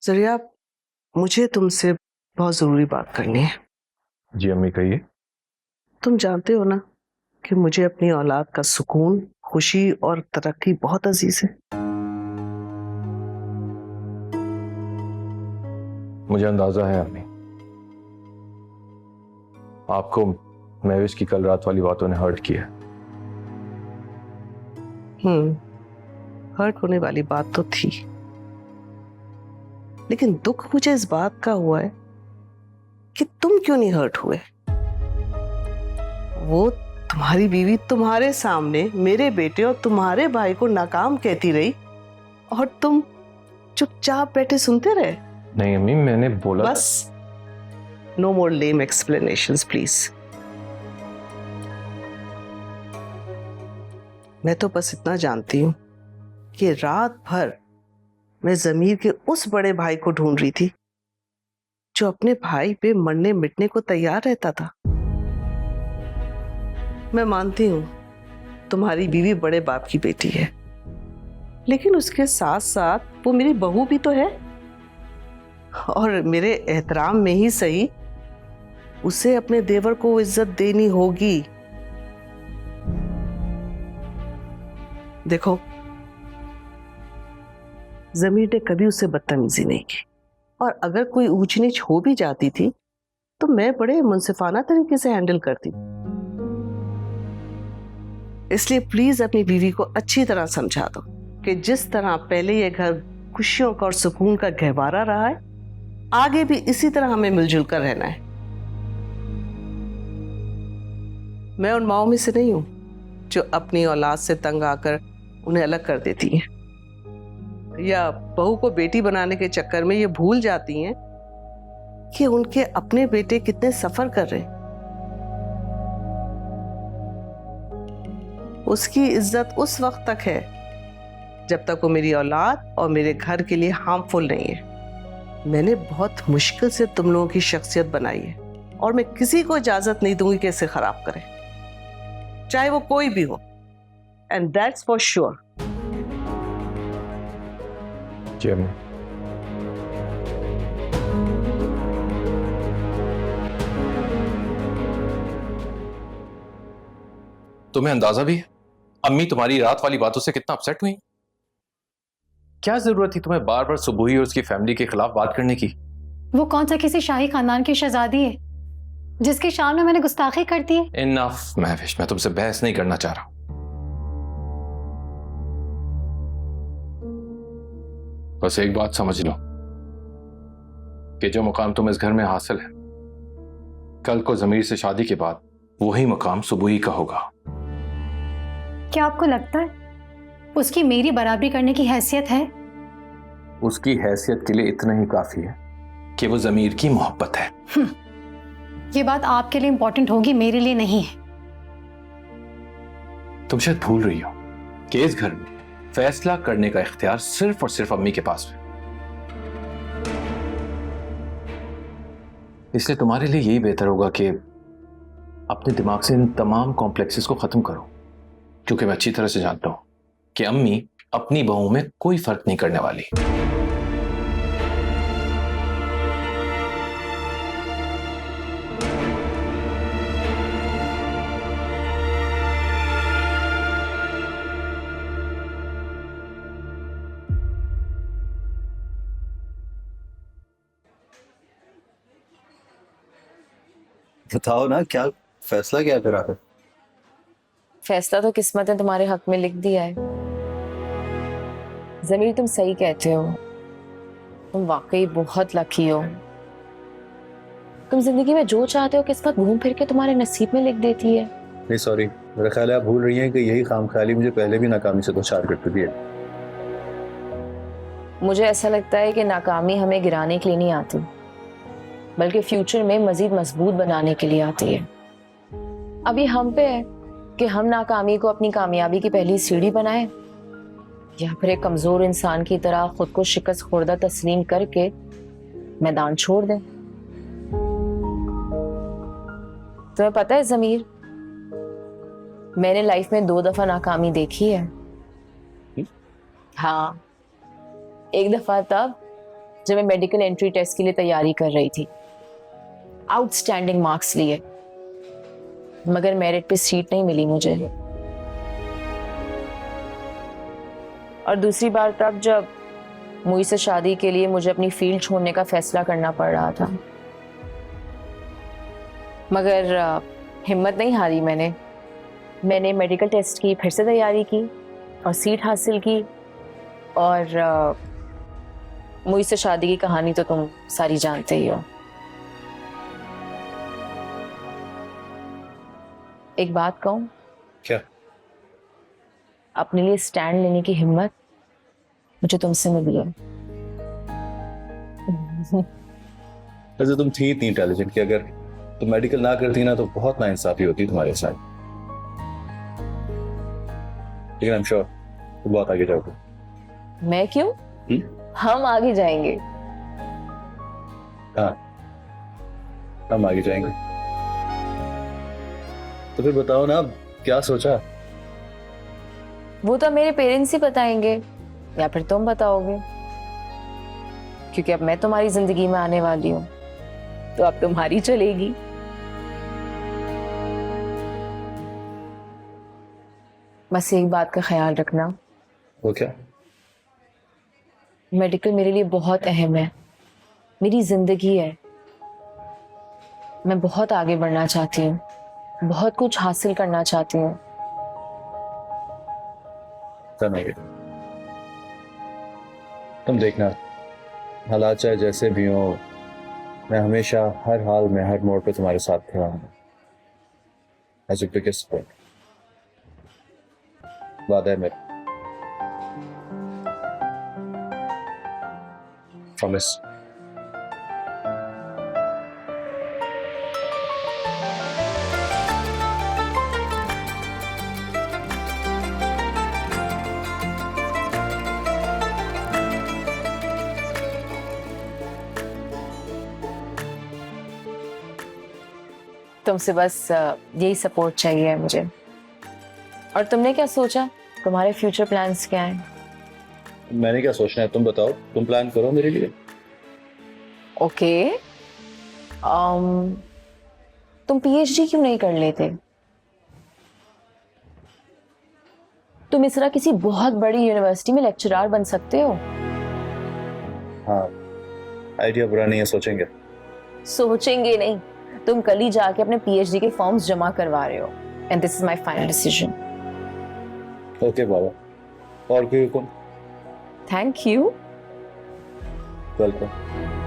जरिया, मुझे तुमसे बहुत जरूरी बात करनी है। जी अम्मी कहिए। तुम जानते हो ना कि मुझे अपनी औलाद का सुकून, खुशी और तरक्की बहुत अजीज है। मुझे अंदाजा है अम्मी, आपको महविश की कल रात वाली बातों ने हर्ट किया। हर्ट होने वाली बात तो थी, लेकिन दुख मुझे इस बात का हुआ है कि तुम क्यों नहीं हर्ट हुए। वो तुम्हारी बीवी तुम्हारे सामने मेरे बेटे और तुम्हारे भाई को नाकाम कहती रही और तुम चुपचाप बैठे सुनते रहे। नहीं अम्मी, मैंने बोला बस, no more lame explanations please. मैं तो बस इतना जानती हूं कि रात भर मैं जमीर के उस बड़े भाई को ढूंढ रही थी जो अपने भाई पे मरने मिटने को तैयार रहता था। मैं मानती हूं तुम्हारी बीवी बड़े बाप की बेटी है, लेकिन उसके साथ साथ वो मेरी बहू भी तो है, और मेरे एहतराम में ही सही उसे अपने देवर को इज्जत देनी होगी। देखो, जमीर ने कभी उससे बदतमीजी नहीं की, और अगर कोई ऊंच नीच हो भी जाती थी तो मैं बड़े मुंसिफाना तरीके से हैंडल करती। इसलिए प्लीज अपनी बीवी को अच्छी तरह समझा दो कि जिस तरह पहले ये घर खुशियों का और सुकून का गहवारा रहा है, आगे भी इसी तरह हमें मिलजुल कर रहना है। मैं उन माओं में से नहीं हूं जो अपनी औलाद से तंग आकर उन्हें अलग कर देती हैं, या बहू को बेटी बनाने के चक्कर में ये भूल जाती हैं कि उनके अपने बेटे कितने सफर कर रहे हैं। उसकी इज्जत उस वक्त तक है जब तक वो मेरी औलाद और मेरे घर के लिए हार्मफुल नहीं है। मैंने बहुत मुश्किल से तुम लोगों की शख्सियत बनाई है, और मैं किसी को इजाजत नहीं दूंगी कि इसे खराब करे, चाहे वो कोई भी हो, एंड दैट्स फॉर श्योर। जी अम्मी। तुम्हें अंदाजा भी है अम्मी तुम्हारी रात वाली बातों से कितना अपसेट हुई? क्या जरूरत थी तुम्हें बार बार सुबुही और उसकी फैमिली के खिलाफ बात करने की? वो कौन सा किसी शाही खानदान की शहजादी है जिसकी शान में मैंने गुस्ताखी कर दी है? इनफ महविश, मैं तुमसे बहस नहीं करना चाह रहा। बस एक बात समझ लो कि जो मुकाम तुम इस घर में हासिल है, कल को जमीर से शादी के बाद वही मुकाम सुबुही का होगा। क्या आपको लगता है उसकी मेरी बराबरी करने की हैसियत है? उसकी हैसियत के लिए इतना ही काफी है कि वो जमीर की मोहब्बत है। ये बात आपके लिए इंपॉर्टेंट होगी, मेरे लिए नहीं है। तुम शायद भूल रही हो कि इस घर में फैसला करने का इख्तियार सिर्फ और सिर्फ अम्मी के पास है। इसलिए तुम्हारे लिए यही बेहतर होगा कि अपने दिमाग से इन तमाम कॉम्प्लेक्सेस को खत्म करो, क्योंकि मैं अच्छी तरह से जानता हूं कि अम्मी अपनी बहू में कोई फर्क नहीं करने वाली। बताओ ना, क्या फैसला क्या करा है? फैसला तो किस्मत ने तुम्हारे हक में लिख दिया है। जमीर, तुम सही कहते हो, तुम वाकई बहुत लकी हो। तुम जिंदगी में जो चाहते हो किस्मत घूम फिर के तुम्हारे नसीब में लिख देती है। नहीं सॉरी, मेरा ख्याल है आप भूल रही हैं कि यही खामख्याली मुझे पहले भी नाकामी से दो चार कर चुकी है। मुझे ऐसा लगता है कि नाकामी हमें गिराने के लिए नहीं आती, बल्कि फ्यूचर में मजीद मजबूत बनाने के लिए आती है। अभी हम पे है कि हम नाकामी को अपनी कामयाबी की पहली सीढ़ी बनाएं, या फिर एक कमजोर इंसान की तरह खुद को शिकस्त खुर्दा तस्लीम करके मैदान छोड़ दें। तुम्हें पता है जमीर, मैंने लाइफ में 2 दफा नाकामी देखी है। हाँ, एक दफा तब जब मैं मेडिकल एंट्री टेस्ट के लिए तैयारी कर रही थी। आउटस्टैंडिंग मार्क्स लिए, मगर मेरिट पे सीट नहीं मिली मुझे। और दूसरी बार तब जब मुई से शादी के लिए मुझे अपनी फील्ड छोड़ने का फैसला करना पड़ रहा था, मगर हिम्मत नहीं हारी मैंने मेडिकल टेस्ट की फिर से तैयारी की और सीट हासिल की। और मुई से शादी की कहानी तो तुम सारी जानते ही हो। एक बात कहूं? क्या? अपने लिए स्टैंड लेने की हिम्मत मुझे तुमसे मिली है। वैसे तुम थी इतनी इंटेलिजेंट कि अगर तुम मेडिकल ना करती ना तो बहुत नाइंसाफी होती तुम्हारे साथ। लेकिन आई एम श्योर तुम बहुत आगे जाओगे। मैं क्यों? हम आगे जाएंगे। हाँ, हम आगे जाएंगे। तो फिर बताओ ना, क्या सोचा? वो तो मेरे पेरेंट्स ही बताएंगे या फिर तुम बताओगे, क्योंकि अब मैं तुम्हारी जिंदगी में आने वाली हूँ, तो अब तुम्हारी चलेगी। बस एक बात का ख्याल रखना। वो क्या? मेडिकल मेरे लिए बहुत अहम है, मेरी जिंदगी है। मैं बहुत आगे बढ़ना चाहती हूँ, बहुत कुछ हासिल करना चाहती हूँ। समझ, तुम देखना, हालात चाहे जैसे भी हो, मैं हमेशा हर हाल में हर मोड़ पे तुम्हारे साथ खड़ा हूँ। As your biggest support. वादा है मेरा। प्रॉमिस। तुमसे बस यही सपोर्ट चाहिए मुझे। और तुमने क्या सोचा? तुम्हारे फ्यूचर प्लान्स क्या हैं? मैंने क्या सोचना है, तुम बताओ, तुम प्लान करो मेरे लिए। ओके, तुम पीएचडी क्यों नहीं कर लेते? तुम इस तरह किसी बहुत बड़ी यूनिवर्सिटी में लेक्चरर बन सकते हो। हाँ, आइडिया बुरा नहीं है, सोचेंगे। सोचेंगे नहीं, तुम कल ही जाके अपने पीएचडी के फॉर्म्स जमा करवा रहे हो। And this is my final decision. Okay बाबा, और कोई हुक्म? Thank you. वेलकम।